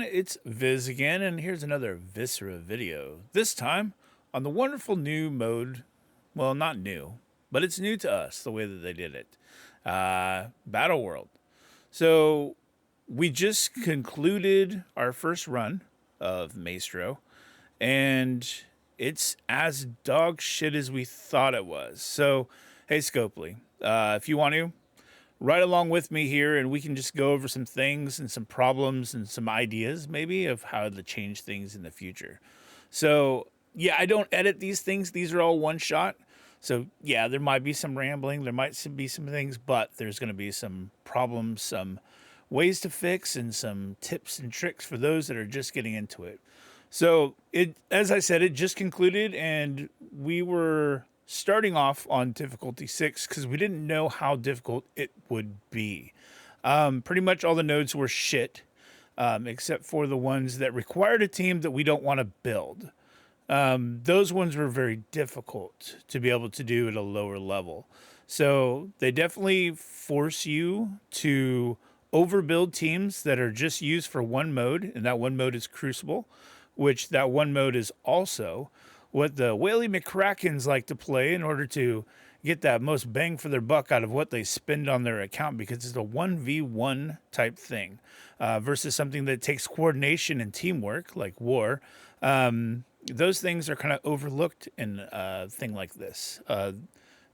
It's Viz again, and here's another Viscera video. This time on the wonderful new mode. Well, not new, but it's new to us the way that they did it. Battleworld. So we just concluded our first run of Maestro, and it's as dog shit as we thought it was. So, hey, Scopely, if you want to, right along with me here, and we can just go over some things and some problems and some ideas maybe of how to change things in the future. So yeah, I don't edit these things. These are all one shot. So yeah, there might be some rambling, there might be some things, but there's going to be some problems, some ways to fix, and some tips and tricks for those that are just getting into it. So it, as I said, it just concluded, and we were starting off on difficulty 6 because we didn't know how difficult it would be. Pretty much all the nodes were shit, except for the ones that required a team that we don't want to build. Those ones were very difficult to be able to do at a lower level. So they definitely force you to overbuild teams that are just used for one mode, and that one mode is Crucible, which that one mode is also what the Whaley McCrackens like to play in order to get that most bang for their buck out of what they spend on their account, because it's a 1v1 type thing versus something that takes coordination and teamwork like War. Those things are kind of overlooked in a thing like this.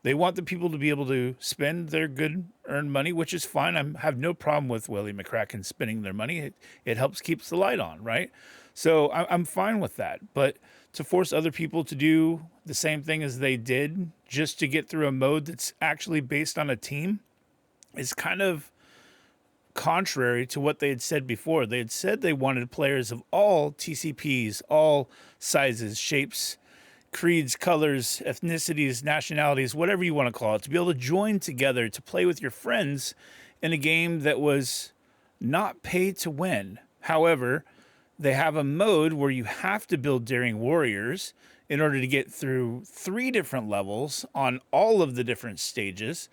They want the people to be able to spend their good earned money, which is fine. I have no problem with Willie McCracken spending their money. It helps keeps the light on, right? So I'm fine with that. But to force other people to do the same thing as they did just to get through a mode that's actually based on a team is kind of contrary to what they had said before. They had said they wanted players of all TCPs, all sizes, shapes, creeds, colors, ethnicities, nationalities, whatever you want to call it, to be able to join together to play with your friends in a game that was not pay to win. However, they have a mode where you have to build Daring Warriors in order to get through 3 different levels on all of the different stages.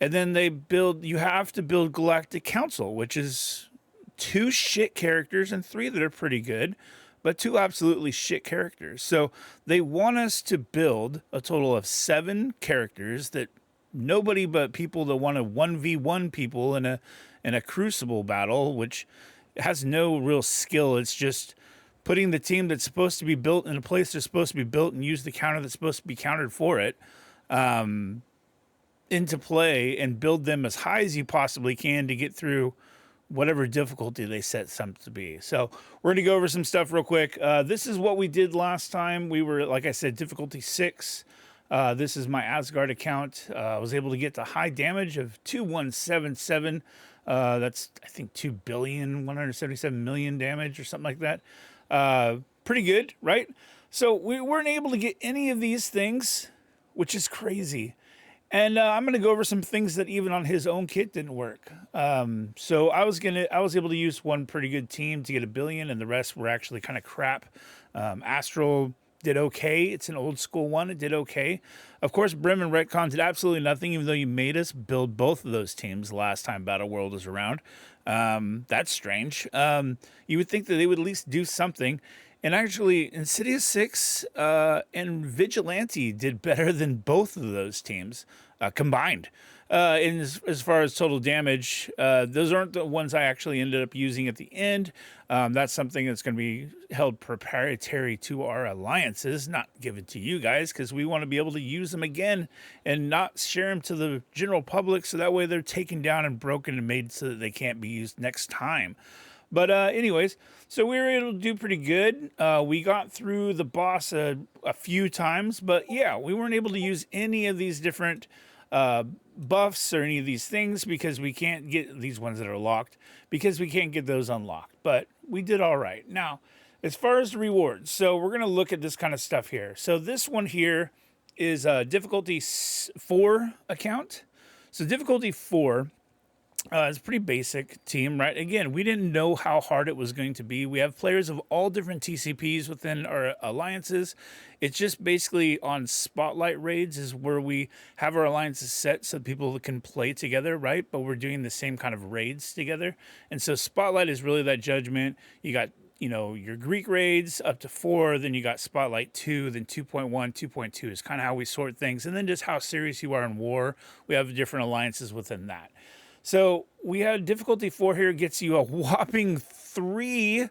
And then you have to build Galactic Council, which is 2 shit characters and 3 that are pretty good, but 2 absolutely shit characters. So they want us to build a total of 7 characters that nobody but people that want to 1v1 people in a Crucible battle, which has no real skill. It's just putting the team that's supposed to be built in a place they're supposed to be built and use the counter that's supposed to be countered for it into play and build them as high as you possibly can to get through whatever difficulty they set some to be. So we're going to go over some stuff real quick. This is what we did last time. We were, like I said, difficulty 6. This is my Asgard account. I was able to get to high damage of 2177. That's, I think, 2,177,000,000 damage or something like that. Pretty good, right? So we weren't able to get any of these things, which is crazy. And I'm going to go over some things that even on his own kit didn't work. So I was able to use one pretty good team to get 1,000,000,000, and the rest were actually kind of crap. Astral did okay. It's an old school one. It did okay. Of course, Brim and Retcon did absolutely nothing, even though you made us build both of those teams last time Battleworld was around. That's strange. You would think that they would at least do something. And actually, Insidious 6 and Vigilante did better than both of those teams combined. As far as total damage, those aren't the ones I actually ended up using at the end. That's something that's going to be held proprietary to our alliances, not given to you guys, because we want to be able to use them again and not share them to the general public, so that way they're taken down and broken and made so that they can't be used next time. But anyways, so we were able to do pretty good. We got through the boss a few times, but yeah, we weren't able to use any of these different buffs or any of these things because we can't get these ones that are locked, because we can't get those unlocked. But we did all right. Now, as far as the rewards, so we're going to look at this kind of stuff here. So this one here is a difficulty 4 account. So difficulty 4 It's a pretty basic team, right? Again, we didn't know how hard it was going to be. We have players of all different TCPs within our alliances. It's just basically on spotlight raids is where we have our alliances set so people can play together, right? But we're doing the same kind of raids together. And so spotlight is really that judgment. You got, you know, your Greek raids up to 4, then you got Spotlight 2, then 2.1, 2.2 is kind of how we sort things. And then just how serious you are in war. We have different alliances within that. So we had difficulty 4 here, gets you a whopping three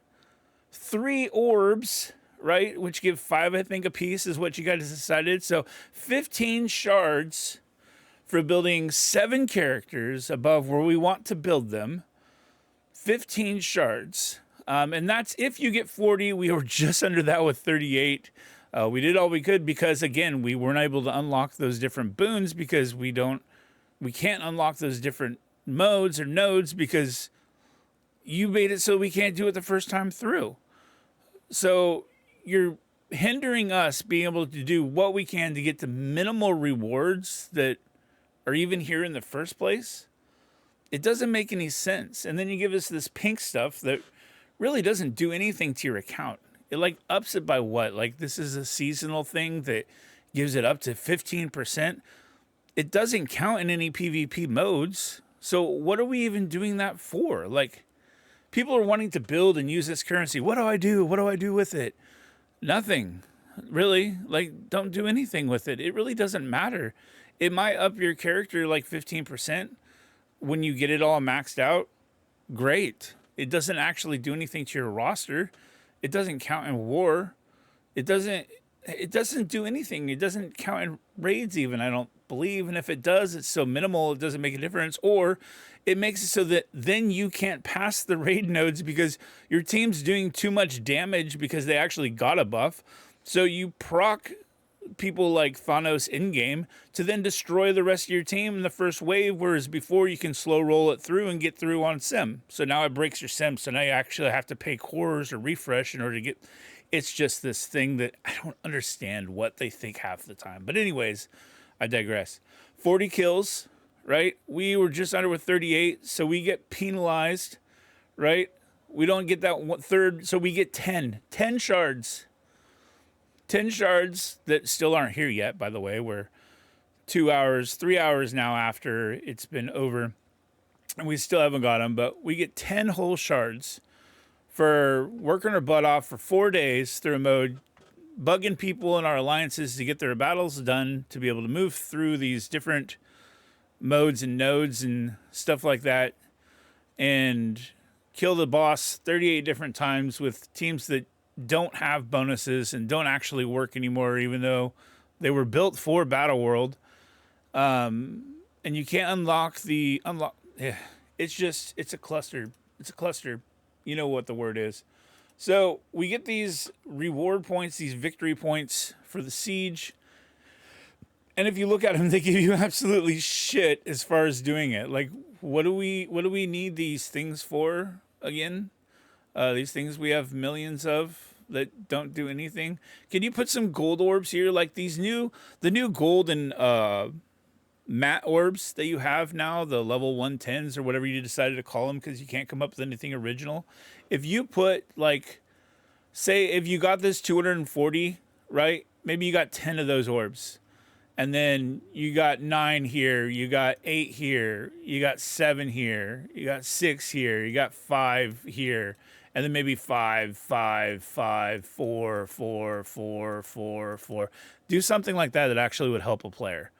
orbs, right? Which give 5, I think, a piece is what you guys decided. So 15 shards for building 7 characters above where we want to build them. 15 shards. And that's if you get 40. We were just under that with 38. We did all we could because, again, we weren't able to unlock those different boons because we can't unlock those different modes or nodes because you made it so we can't do it the first time through. So you're hindering us being able to do what we can to get the minimal rewards that are even here in the first place. It doesn't make any sense. And then you give us this pink stuff that really doesn't do anything to your account. It like ups it by what? Like this is a seasonal thing that gives it up to 15%. It doesn't count in any PvP modes. So what are we even doing that for? Like, people are wanting to build and use this currency. What do I do? What do I do with it? Nothing, really. Like, don't do anything with it. It really doesn't matter. It might up your character like 15% when you get it all maxed out. Great. It doesn't actually do anything to your roster. It doesn't count in war. It doesn't do anything. It doesn't count in raids even, I don't believe. And if it does, it's so minimal, it doesn't make a difference. Or it makes it so that then you can't pass the raid nodes because your team's doing too much damage because they actually got a buff. So you proc people like Thanos in-game to then destroy the rest of your team in the first wave, whereas before you can slow roll it through and get through on sim. So now it breaks your sim. So now you actually have to pay cores or refresh in order to get... It's just this thing that I don't understand what they think half the time. But anyways, I digress. 40 kills, right? We were just under with 38, so we get penalized, right? We don't get that 1/3, so we get 10. 10 shards. 10 shards that still aren't here yet, by the way. We're 2 hours, 3 hours now after it's been over, and we still haven't got them, but we get 10 whole shards for working our butt off for 4 days through a mode, bugging people in our alliances to get their battles done, to be able to move through these different modes and nodes and stuff like that, and kill the boss 38 different times with teams that don't have bonuses and don't actually work anymore, even though they were built for Battleworld. And you can't unlock the... It's a cluster. It's a cluster. You know what the word is. So we get these reward points, these victory points for the siege. And if you look at them, they give you absolutely shit as far as doing it. Like, what do we need these things for again? These things we have millions of that don't do anything. Can you put some gold orbs here? Like the new golden matte orbs that you have now, the level 110s or whatever you decided to call them because you can't come up with anything original. If you put, like, say if you got this 240, right? Maybe you got 10 of those orbs. And then you got 9 here, you got 8 here, you got 7 here, you got 6 here, you got 5 here, and then maybe 5, 5, 5, 4, 4, 4, 4, 4. Do something like that that actually would help a player.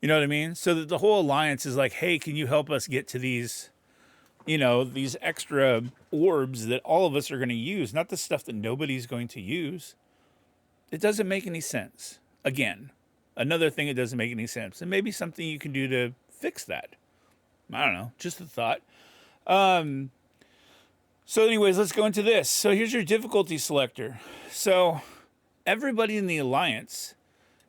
You know what I mean? So that the whole alliance is like, hey, can you help us get to these, you know, these extra orbs that all of us are going to use, not the stuff that nobody's going to use. It doesn't make any sense. Again, another thing that doesn't make any sense. And maybe something you can do to fix that. I don't know. Just a thought. So anyways, let's go into this. So here's your difficulty selector. So everybody in the alliance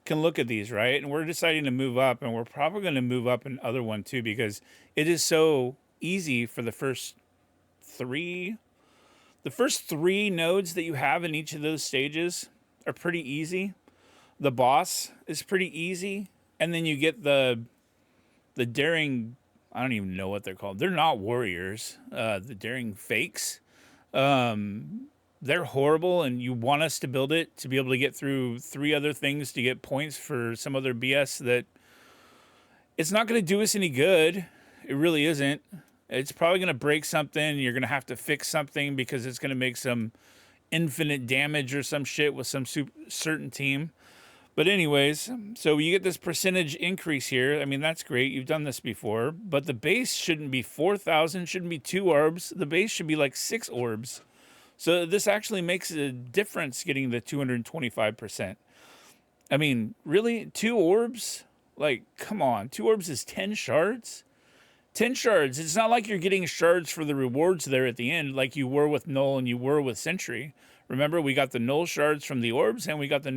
can look at these, right? And we're deciding to move up, and we're probably going to move up another one too, because it is so easy for the first three nodes that you have in each of those stages are pretty easy. The boss is pretty easy, and then you get the daring I don't even know what they're called. They're not warriors. The daring fakes. They're horrible, and you want us to build it to be able to get through 3 other things to get points for some other BS that it's not going to do us any good. It really isn't. It's probably going to break something. You're going to have to fix something because it's going to make some infinite damage or some shit with some certain team. But anyways, so you get this percentage increase here. I mean, that's great. You've done this before. But the base shouldn't be 4,000. Shouldn't be 2 orbs. The base should be like 6 orbs. So this actually makes a difference getting the 225%. I mean, really? 2 orbs? Like, come on. 2 orbs is 10 shards? 10 shards. It's not like you're getting shards for the rewards there at the end like you were with Null and you were with Sentry. Remember, we got the Null shards from the orbs, and we got the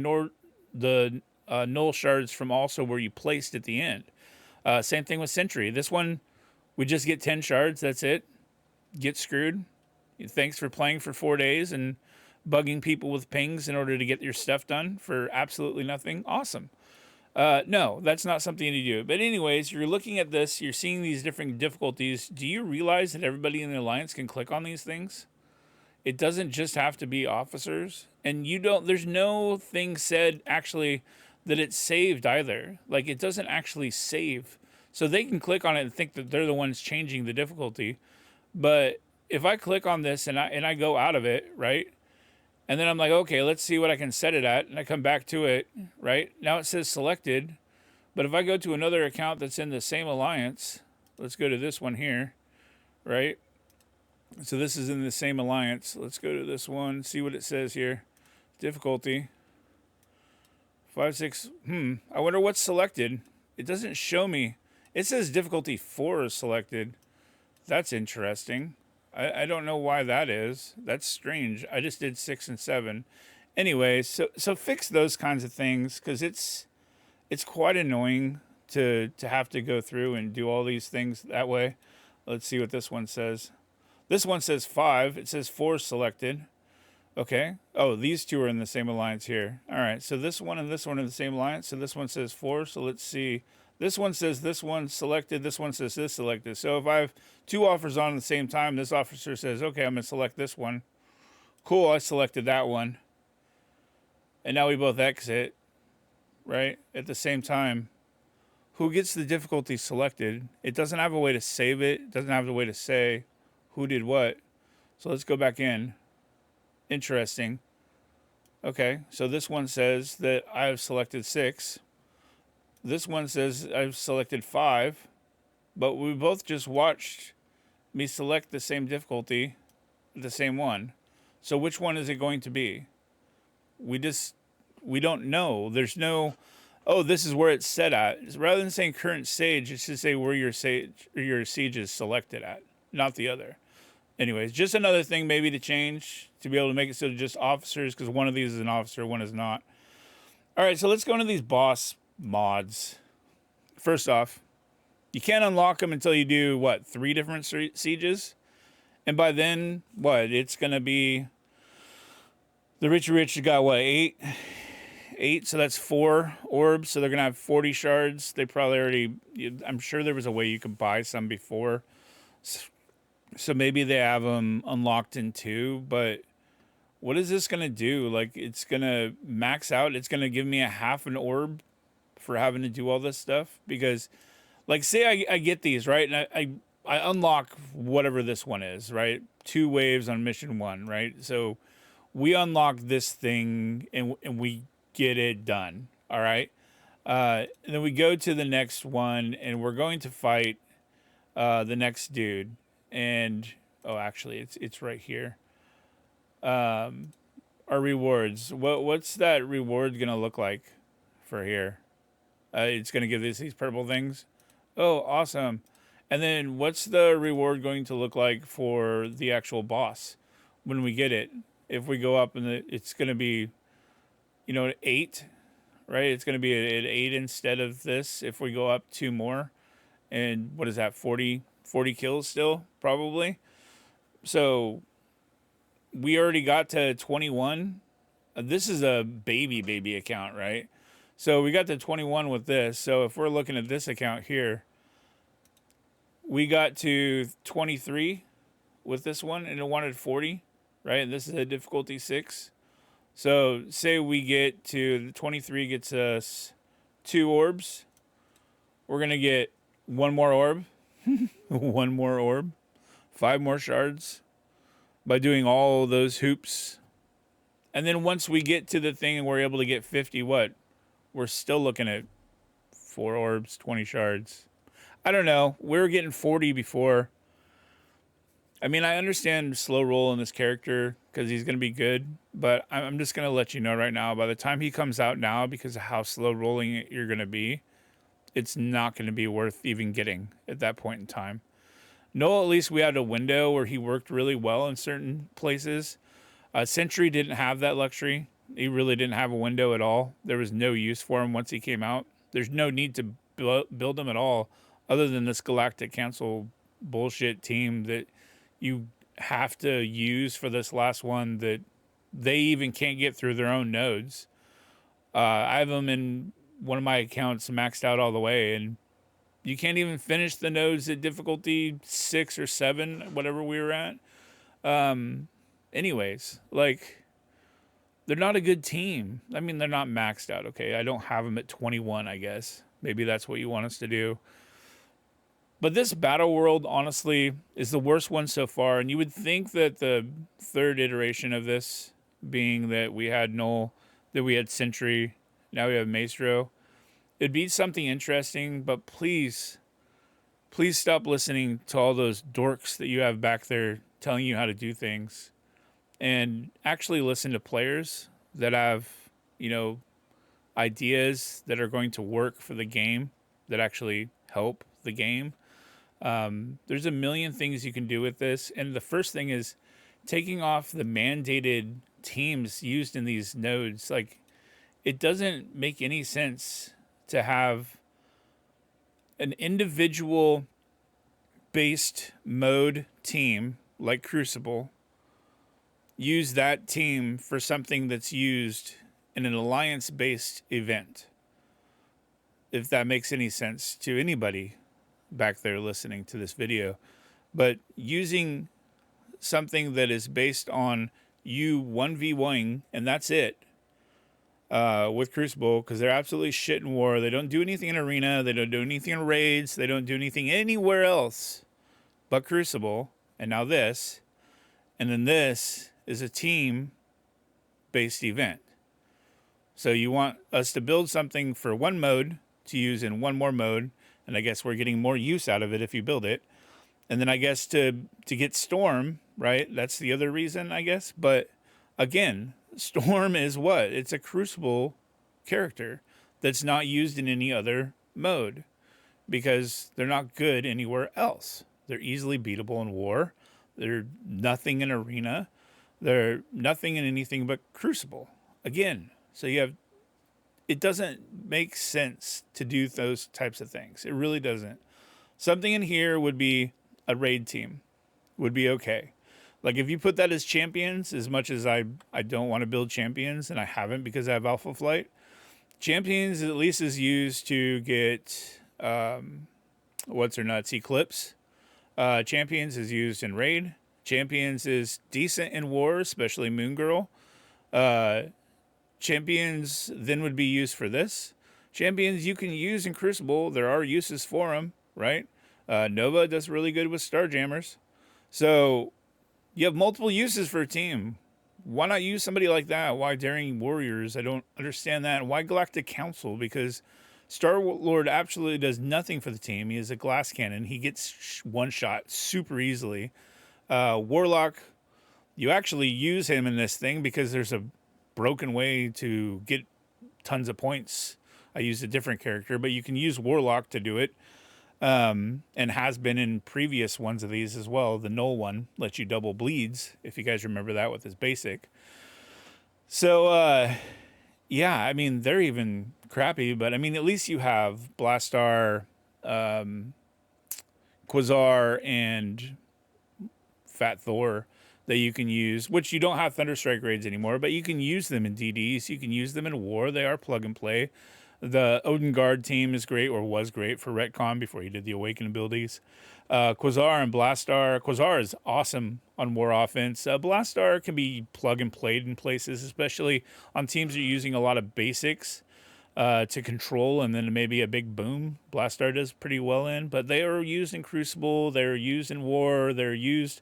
Null shards from also where you placed at the end. Same thing with Sentry. This one, we just get 10 shards. That's it. Get screwed. Thanks for playing for 4 days and bugging people with pings in order to get your stuff done for absolutely nothing. Awesome. No, that's not something to do. But anyways, you're looking at this. You're seeing these different difficulties. Do you realize that everybody in the Alliance can click on these things? It doesn't just have to be officers. And you don't, there's no thing said actually that it's saved either. Like, it doesn't actually save. So they can click on it and think that they're the ones changing the difficulty. But if I click on this and I go out of it, right? And then I'm like, okay, let's see what I can set it at. And I come back to it, right? Now it says selected. But if I go to another account that's in the same alliance, let's go to this one here, right? So this is in the same alliance. Let's go to this one, see what it says here. Difficulty. 5, 6. I wonder what's selected. It doesn't show me. It says difficulty 4 is selected. That's interesting. I don't know why that is. That's strange. I just did 6 and 7. Anyway, so fix those kinds of things, because it's quite annoying to have to go through and do all these things that way. Let's see what this one says. This one says 5. It says 4 selected. Okay. Oh, these two are in the same alliance here. All right. So this one and this one are in the same alliance. So this one says 4. So let's see. This one says this one selected. This one says this selected. So if I have 2 offers on at the same time, this officer says, okay, I'm going to select this one. Cool. I selected that one. And now we both exit, right? At the same time. Who gets the difficulty selected? It doesn't have a way to save it. It doesn't have a way to say who did what. So let's go back in. Interesting. Okay, so this one says that I have selected 6. This one says I've selected 5. But we both just watched me select the same difficulty, the same one. So which one is it going to be? We don't know. There's no, oh, this is where it's set at. Rather than saying current stage, it should say where your siege is selected at, not the other. Anyways, just another thing maybe to change to be able to make it so just officers, because one of these is an officer, one is not. All right, so let's go into these boss mods. First off, you can't unlock them until you do, what, 3 different sieges? And by then, what, it's going to be, the Richie Rich got, what, 8? 8, so that's 4 orbs, so they're going to have 40 shards. They probably already, I'm sure there was a way you could buy some before. So maybe they have them unlocked in 2, but what is this going to do? Like, it's going to max out. It's going to give me a half an orb for having to do all this stuff. Because, like, say I get these, right? And I unlock whatever this one is, right? 2 waves on mission 1, right? So we unlock this thing and we get it done, all right? And then we go to the next one and we're going to fight the next dude. And oh, actually, it's right here. Our rewards. What's that reward gonna look like for here? It's gonna give these purple things. Oh, awesome! And then what's the reward going to look like for the actual boss when we get it? If we go up and it's gonna be, 8, right? It's gonna be at 8 instead of this. If we go up 2 more, and what is that? 40 kills still, probably. So we already got to 21. This is a baby account, right? So we got to 21 with this. So if we're looking at this account here, we got to 23 with this one, and it wanted 40, right? And this is a difficulty 6. So say we get to 23 gets us 2 orbs. We're going to get 1 more orb, 1 more orb, 5 more shards by doing all those hoops. And then once we get to the thing and we're able to get 50, what? We're still looking at 4 orbs, 20 shards. I don't know. We were getting 40 before. I mean, I understand slow roll in this character because he's going to be good, but I'm just going to let you know right now, by the time he comes out now, because of how slow rolling you're going to be, it's not going to be worth even getting at that point in time. Noel, at least we had a window where he worked really well in certain places. Sentry didn't have that luxury. He really didn't have a window at all. There was no use for him once he came out. There's no need to build him at all, other than this Galactic Council bullshit team that you have to use for this last one that they even can't get through their own nodes. I have them in one of my accounts maxed out all the way, and you can't even finish the nodes at difficulty 6 or 7, whatever we were at. Anyways, like, they're not a good team. I mean, they're not maxed out, okay? I don't have them at 21, I guess. Maybe that's what you want us to do. But this Battleworld, honestly, is the worst one so far. And you would think that the 3rd iteration of this, being that we had Null, that we had Sentry, now we have Maestro, it'd be something interesting. But please, please stop listening to all those dorks that you have back there telling you how to do things. And actually listen to players that have, you know, ideas that are going to work for the game, that actually help the game. There's a million things you can do with this. And the first thing is taking off the mandated teams used in these nodes. Like, it doesn't make any sense to have an individual based mode team like Crucible use that team for something that's used in an alliance-based event. If that makes any sense to anybody back there listening to this video. But using something that is based on you 1v1ing, and that's it, with Crucible, because they're absolutely shit in war. They don't do anything in Arena. They don't do anything in Raids. They don't do anything anywhere else but Crucible. And now this. And then this is a team-based event. So you want us to build something for one mode to use in one more mode, and I guess we're getting more use out of it if you build it. And then I guess to get Storm, right? That's the other reason, I guess. But again, Storm is what? It's a Crucible character that's not used in any other mode because they're not good anywhere else. They're easily beatable in war. They're nothing in Arena. They're nothing in anything but Crucible. Again, so you have, it doesn't make sense to do those types of things. It really doesn't. Something in here would be a raid team. Would be okay. Like if you put that as champions, as much as I don't want to build champions, and I haven't because I have Alpha Flight, champions at least is used to get, what's her nuts, Eclipse. Champions is used in raid. Champions is decent in war, especially Moon Girl. Champions then would be used for this. Champions you can use in Crucible. There are uses for them, right? Nova does really good with Starjammers. So you have multiple uses for a team. Why not use somebody like that? Why Daring Warriors? I don't understand that. And why Galactic Council? Because Star-Lord absolutely does nothing for the team. He is a glass cannon. He gets one shot super easily. Warlock, you actually use him in this thing because there's a broken way to get tons of points. I used a different character, but you can use Warlock to do it. And has been in previous ones of these as well. The Null one lets you double bleeds, if you guys remember that with his basic. So, yeah, I mean, they're even crappy, but I mean, at least you have Blastar, Quasar, and Fat Thor that you can use, which you don't have Thunderstrike raids anymore, but you can use them in DDs. You can use them in war. They are plug and play. The Odengard team is great, or was great for Retcon before he did the Awaken abilities. Quasar and Blastar. Quasar is awesome on war offense. Blastar can be plug and played in places, especially on teams that are using a lot of basics to control, and then maybe a big boom. Blastar does pretty well in, but they are used in Crucible, they're used in War, they're used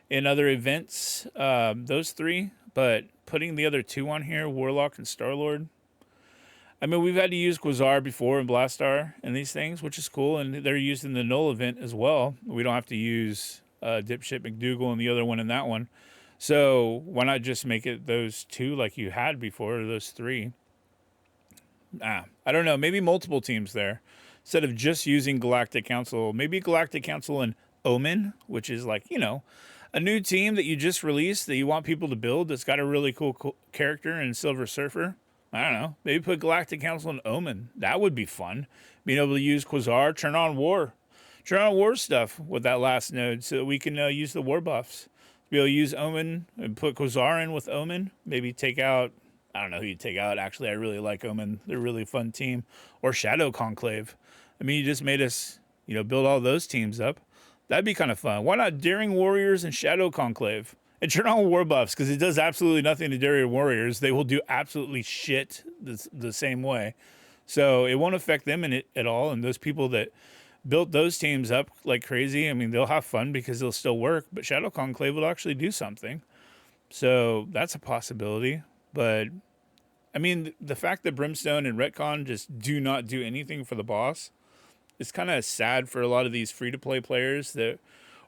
in other events, those three. But putting the other two on here, Warlock and Starlord, I mean, we've had to use Quasar before in Blastar and these things, which is cool, and they're used in the Null event as well. We don't have to use Dipshit McDougal and the other one in that one. So why not just make it those two like you had before, or those three? I don't know. Maybe multiple teams there. Instead of just using Galactic Council, maybe Galactic Council and Omen, which is like, a new team that you just released that you want people to build that's got a really cool character in Silver Surfer. I don't know. Maybe put Galactic Council and Omen. That would be fun. Being able to use Quasar, turn on War stuff with that last node so that we can use the war buffs. Be able to use Omen and put Quasar in with Omen. Maybe take out, I don't know who you take out. Actually, I really like Omen. They're a really fun team. Or Shadow Conclave. I mean, you just made us, build all those teams up. That'd be kind of fun. Why not Daring Warriors and Shadow Conclave? And turn on war buffs, because it does absolutely nothing to Daring Warriors. They will do absolutely shit the same way. So it won't affect them in it at all. And those people that built those teams up like crazy, I mean, they'll have fun because they'll still work. But Shadow Conclave will actually do something. So that's a possibility. But, I mean, the fact that Brimstone and Retcon just do not do anything for the boss, it's kind of sad for a lot of these free-to-play players that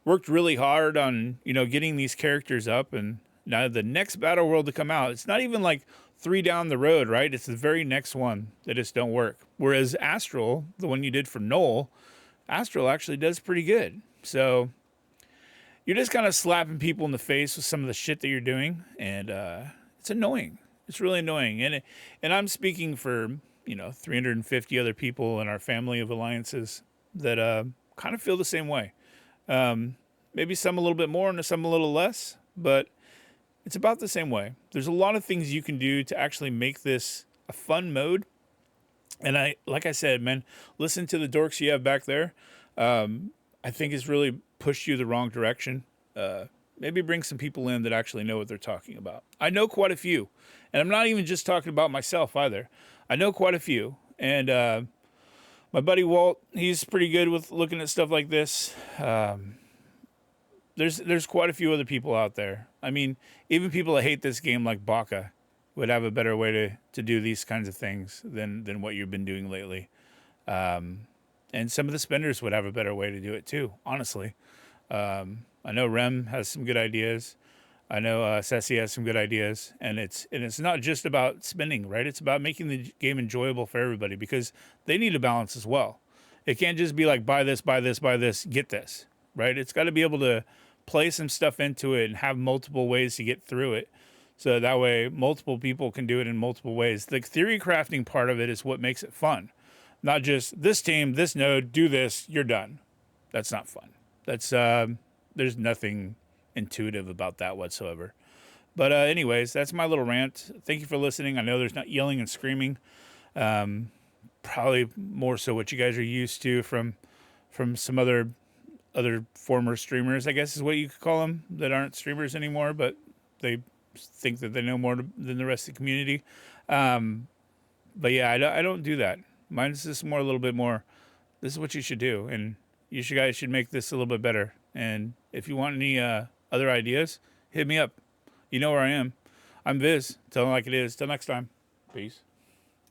worked really hard on, getting these characters up. And now the next Battleworld to come out, it's not even like 3 down the road, right? It's the very next one that just don't work. Whereas Astral, the one you did for Null, Astral actually does pretty good. So you're just kind of slapping people in the face with some of the shit that you're doing. And it's annoying. It's really annoying. And I'm speaking for, 350 other people in our family of alliances that kind of feel the same way. Maybe some a little bit more and some a little less, but it's about the same way. There's a lot of things you can do to actually make this a fun mode. And like I said, man, listen to the dorks you have back there. I think it's really pushed you the wrong direction. Maybe bring some people in that actually know what they're talking about. I know quite a few, and I'm not even just talking about myself either. I know quite a few, and my buddy Walt, he's pretty good with looking at stuff like this. There's quite a few other people out there. I mean, even people that hate this game like Baka would have a better way to do these kinds of things than what you've been doing lately. And some of the spenders would have a better way to do it too, honestly. I know Rem has some good ideas. I know Ceci has some good ideas, and it's not just about spending, right? It's about making the game enjoyable for everybody, because they need a balance as well. It can't just be like buy this, buy this, buy this, get this, right? It's got to be able to play some stuff into it and have multiple ways to get through it, so that way multiple people can do it in multiple ways. The theory crafting part of it is what makes it fun, not just this team, this node, do this, you're done. That's not fun. That's there's nothing intuitive about that whatsoever. But anyways, that's my little rant. Thank you for listening. I know there's not yelling and screaming. Probably more so what you guys are used to from some other former streamers, I guess is what you could call them, that aren't streamers anymore, but they think that they know more than the rest of the community. But yeah, I don't do that. Mine's just more, a little bit more, this is what you should do, and you guys should make this a little bit better. And if you want any other ideas, hit me up. You know where I am. I'm Viz. Tell them like it is. Till next time. Peace.